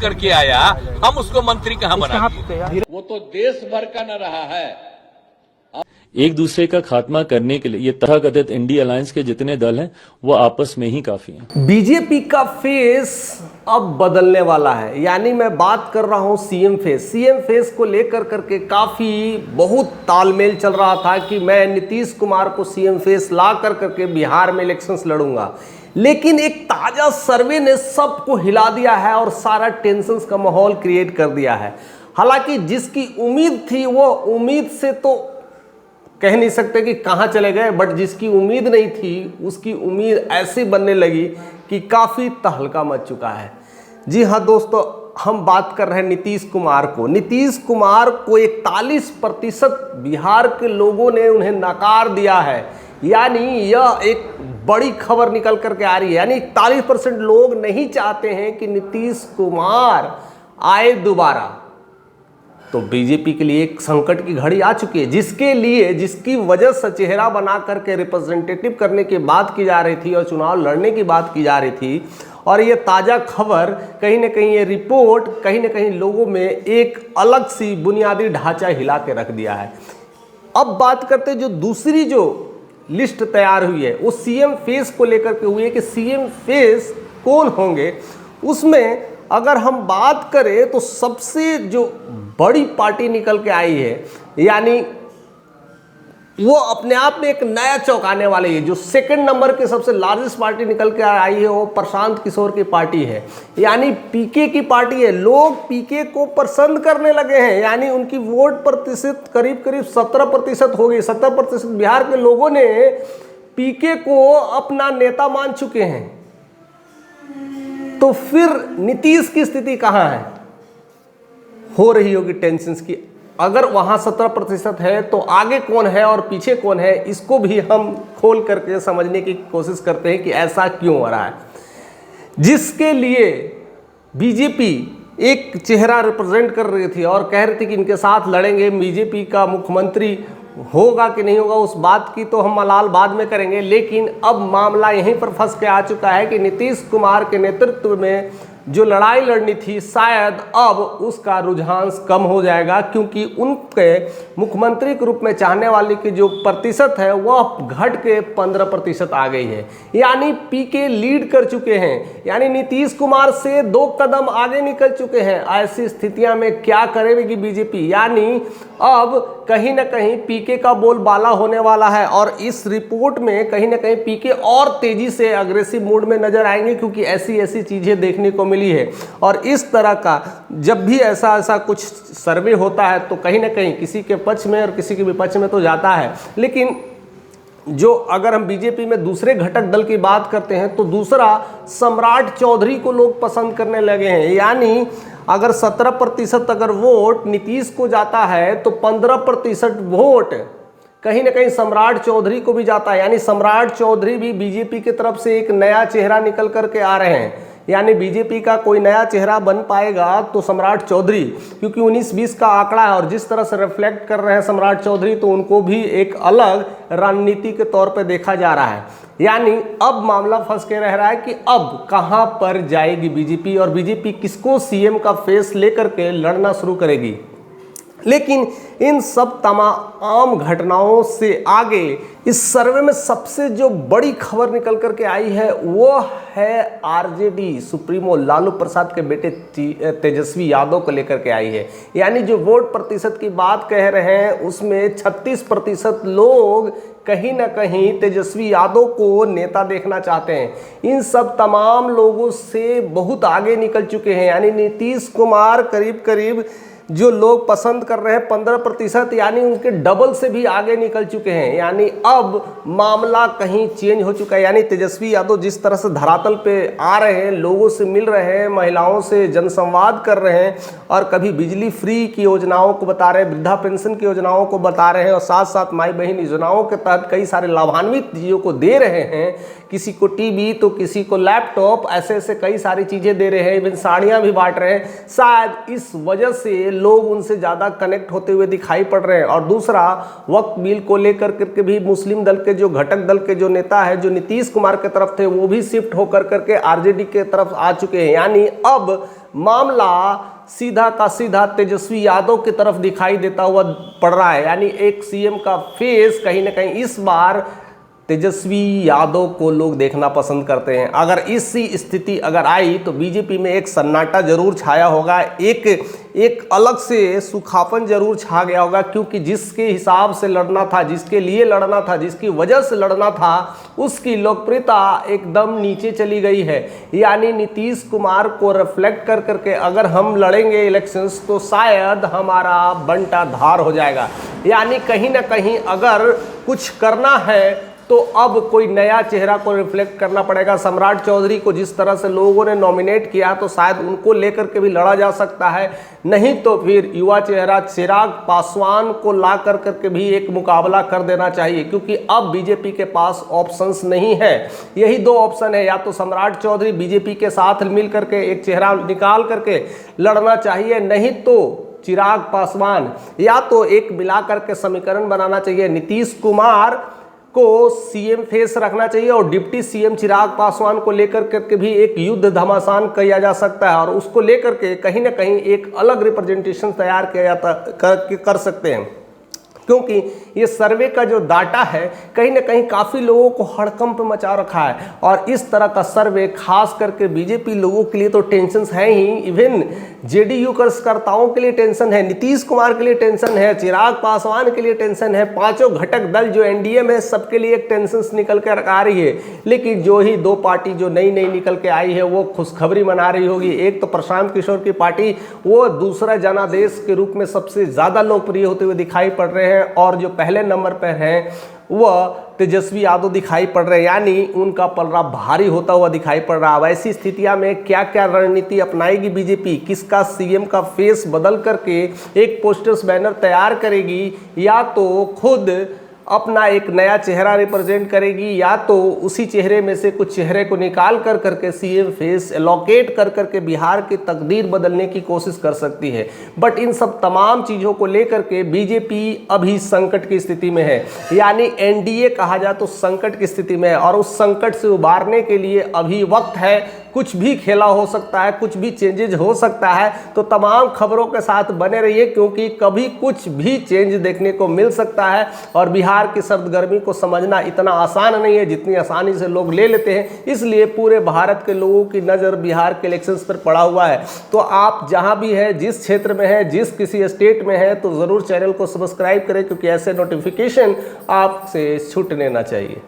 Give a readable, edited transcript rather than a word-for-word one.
करके आया, हम उसको मंत्री कहां बना दिए? वो तो देश भर का न रहा है। एक दूसरे का खात्मा करने के लिए ये तथाकथित इंडिया अलायंस के जितने दल हैं वो आपस में ही काफी हैं। बीजेपी का फेस अब बदलने वाला है, यानी मैं बात कर रहा हूं सीएम फेस। सीएम फेस को लेकर करके काफी बहुत तालमेल चल रहा था कि मैं नीतीश कुमार को सीएम फेस ला कर करके बिहार में इलेक्शंस लड़ूंगा, लेकिन एक ताजा सर्वे ने सबको हिला दिया है और सारा टेंशन का माहौल क्रिएट कर दिया है। हालांकि जिसकी उम्मीद थी वो उम्मीद से तो कह नहीं सकते कि कहां चले गए, बट जिसकी उम्मीद नहीं थी उसकी उम्मीद ऐसी बनने लगी कि काफी तहलका मच चुका है। जी हाँ दोस्तों, हम बात कर रहे हैं नीतीश कुमार को। नीतीश कुमार को 41% बिहार के लोगों ने उन्हें नकार दिया है, यानी यह एक बड़ी खबर निकल करके आ रही है। यानी 41% लोग नहीं चाहते हैं कि नीतीश कुमार आए दोबारा। तो बीजेपी के लिए एक संकट की घड़ी आ चुकी है, जिसकी वजह से चेहरा बना करके रिप्रेजेंटेटिव करने की बात की जा रही थी और चुनाव लड़ने की बात की जा रही थी। और ये ताज़ा खबर कहीं ना कहीं, ये रिपोर्ट कहीं ना कहीं लोगों में एक अलग सी बुनियादी ढांचा हिला के रख दिया है। अब बात करते हैं जो दूसरी जो लिस्ट तैयार हुई है वो सीएम फेस को लेकर के हुई है कि सीएम फेस कौन होंगे। उसमें अगर हम बात करें तो सबसे जो बड़ी पार्टी निकल के आई है, यानी वो अपने आप में एक नया चौंकाने वाली है। जो सेकंड नंबर के सबसे लार्जेस्ट पार्टी निकल के आई है वो प्रशांत किशोर की पार्टी है, यानी पीके की पार्टी है। लोग पीके को पसंद करने लगे हैं, यानी उनकी वोट प्रतिशत करीब 17% हो गई। 17% बिहार के लोगों ने पीके को अपना नेता मान चुके हैं। तो फिर नीतीश की स्थिति कहां है? हो रही होगी टेंशन की। अगर वहां 17% है तो आगे कौन है और पीछे कौन है, इसको भी हम खोल करके समझने की कोशिश करते हैं कि ऐसा क्यों हो रहा है। जिसके लिए बीजेपी एक चेहरा रिप्रेजेंट कर रही थी और कह रही थी कि इनके साथ लड़ेंगे, बीजेपी का मुख्यमंत्री होगा कि नहीं होगा उस बात की तो हम मलाल बाद में करेंगे। लेकिन अब मामला यहीं पर फंस के आ चुका है कि नीतीश कुमार के नेतृत्व में जो लड़ाई लड़नी थी शायद अब उसका रुझान कम हो जाएगा, क्योंकि उनके मुख्यमंत्री के रूप में चाहने वाले की जो प्रतिशत है वह घट के 15% आ गई है। यानी पीके लीड कर चुके हैं, यानी नीतीश कुमार से 2 कदम आगे निकल चुके हैं। ऐसी स्थितियां में क्या करेगी बीजेपी? यानी अब कहीं ना कहीं पीके का बोलबाला होने वाला है और इस रिपोर्ट में कहीं ना कहीं पीके और तेजी से अग्रेसिव मूड में नजर आएंगे, क्योंकि ऐसी चीजें देखने को मिली है। और इस तरह का जब भी ऐसा कुछ सर्वे होता है तो कहीं ना कहीं किसी के पक्ष में और किसी के विपक्ष में तो जाता है। लेकिन जो अगर हम बीजेपी में दूसरे घटक दल की बात करते हैं तो दूसरा सम्राट चौधरी को लोग पसंद करने लगे हैं। यानी अगर 17% अगर वोट नीतीश को जाता है तो 15% वोट कहीं ना कहीं सम्राट चौधरी को भी जाता है। यानी सम्राट चौधरी भी बीजेपी की तरफ से एक नया चेहरा निकल करके आ रहे हैं। यानी बीजेपी का कोई नया चेहरा बन पाएगा तो सम्राट चौधरी, क्योंकि 19-20 का आंकड़ा है और जिस तरह से रिफ्लेक्ट कर रहे हैं सम्राट चौधरी, तो उनको भी एक अलग रणनीति के तौर पे देखा जा रहा है। यानी अब मामला फंस के रह रहा है कि अब कहां पर जाएगी बीजेपी और बीजेपी किसको सीएम का फेस लेकर के लड़ना शुरू करेगी। लेकिन इन सब तमाम घटनाओं से आगे इस सर्वे में सबसे जो बड़ी खबर निकल करके आई है वो है आरजेडी सुप्रीमो लालू प्रसाद के बेटे तेजस्वी यादव को लेकर के आई है। यानी जो वोट प्रतिशत की बात कह रहे हैं उसमें 36% लोग कहीं ना कहीं तेजस्वी यादव को नेता देखना चाहते हैं। इन सब तमाम लोगों से बहुत आगे निकल चुके हैं। यानी नीतीश कुमार करीब जो लोग पसंद कर रहे हैं 15%, यानी उनके डबल से भी आगे निकल चुके हैं। यानी अब मामला कहीं चेंज हो चुका है। यानी तेजस्वी यादव जिस तरह से धरातल पे आ रहे हैं, लोगों से मिल रहे हैं, महिलाओं से जनसंवाद कर रहे हैं और कभी बिजली फ्री की योजनाओं को बता रहे हैं, वृद्धा पेंशन की योजनाओं को बता रहे हैं और साथ साथ माई बहन योजनाओं के तहत कई सारे लाभान्वित चीज़ों को दे रहे हैं। किसी को टीवी तो किसी को लैपटॉप, ऐसे कई सारी चीज़ें दे रहे हैं, इवन साड़ियाँ भी बांट रहे हैं। शायद इस वजह से लोग उनसे ज़्यादा कनेक्ट होते हुए दिखाई पड़ रहे हैं। और दूसरा, वक्फ बिल को लेकर करके भी मुस्लिम दल के जो घटक दल के जो नेता है, जो नीतीश कुमार के तरफ थे, वो भी शिफ्ट होकर करके आरजेडी के तरफ आ चुके हैं। यानी अब मामला सीधा का सीधा तेजस्वी यादव की तरफ दिखाई देता हुआ पड़ रहा है। यानी एक सीएम का फेस कहीं ना कहीं इस बार तेजस्वी यादव को लोग देखना पसंद करते हैं। अगर इसी स्थिति अगर आई तो बीजेपी में एक सन्नाटा जरूर छाया होगा, एक अलग से सुखापन जरूर छा गया होगा, क्योंकि जिसके हिसाब से लड़ना था, जिसके लिए लड़ना था, जिसकी वजह से लड़ना था, उसकी लोकप्रियता एकदम नीचे चली गई है। यानी नीतीश कुमार को रिफ्लेक्ट कर करके अगर हम लड़ेंगे इलेक्शंस तो शायद हमारा बंटा धार हो जाएगा। यानी कहीं ना कहीं अगर कुछ करना है तो अब कोई नया चेहरा को रिफ्लेक्ट करना पड़ेगा। सम्राट चौधरी को जिस तरह से लोगों ने नॉमिनेट किया तो शायद उनको लेकर के भी लड़ा जा सकता है, नहीं तो फिर युवा चेहरा चिराग पासवान को ला कर करके भी एक मुकाबला कर देना चाहिए, क्योंकि अब बीजेपी के पास ऑप्शंस नहीं है। यही दो ऑप्शन है, या तो सम्राट चौधरी बीजेपी के साथ मिल करके एक चेहरा निकाल करके लड़ना चाहिए, नहीं तो चिराग पासवान, या तो एक मिला करके समीकरण बनाना चाहिए। नीतीश कुमार को सीएम फेस रखना चाहिए और डिप्टी सीएम चिराग पासवान को लेकर करके भी एक युद्ध घमासान किया जा सकता है, और उसको लेकर के कहीं ना कहीं एक अलग रिप्रेजेंटेशन तैयार किया जाता कर सकते हैं। क्योंकि ये सर्वे का जो डाटा है कहीं ना कहीं काफ़ी लोगों को हड़कंप मचा रखा है, और इस तरह का सर्वे खास करके बीजेपी लोगों के लिए तो टेंशन है ही, इवन जेडीयू कार्यकर्ताओं के लिए टेंशन है, नीतीश कुमार के लिए टेंशन है, चिराग पासवान के लिए टेंशन है, पांचों घटक दल जो एनडीए में सबके लिए एक टेंशन निकल कर आ रही है। लेकिन जो ही दो पार्टी जो नई निकल के आई है वो खुशखबरी मना रही होगी। एक तो प्रशांत किशोर की पार्टी, वो दूसरा जनादेश के रूप में सबसे ज़्यादा लोकप्रिय होते हुए दिखाई पड़ रहे हैं, और जो पहले नंबर पर हैं वह तेजस्वी यादव दिखाई पड़ रहे हैं। यानी उनका पलड़ा भारी होता हुआ दिखाई पड़ रहा है। वैसी स्थितियां में क्या क्या रणनीति अपनाएगी बीजेपी, किसका सीएम का फेस बदल करके एक पोस्टर्स बैनर तैयार करेगी, या तो खुद अपना एक नया चेहरा रिप्रेजेंट करेगी, या तो उसी चेहरे में से कुछ चेहरे को निकाल कर करके सीएम फेस एलोकेट कर करके बिहार की तकदीर बदलने की कोशिश कर सकती है। बट इन सब तमाम चीज़ों को लेकर के बीजेपी अभी संकट की स्थिति में है। यानी एनडीए कहा जाए तो संकट की स्थिति में है, और उस संकट से उबारने के लिए अभी वक्त है। कुछ भी खेला हो सकता है, कुछ भी चेंजेज हो सकता है, तो तमाम खबरों के साथ बने रहिए, क्योंकि कभी कुछ भी चेंज देखने को मिल सकता है। और बिहार की सर्द गर्मी को समझना इतना आसान नहीं है जितनी आसानी से लोग ले लेते हैं। इसलिए पूरे भारत के लोगों की नज़र बिहार के इलेक्शंस पर पड़ा हुआ है। तो आप जहां भी हैं, जिस क्षेत्र में हैं, जिस किसी स्टेट में हैं, तो ज़रूर चैनल को सब्सक्राइब करें, क्योंकि ऐसे नोटिफिकेशन आपसे छूटने ना चाहिए।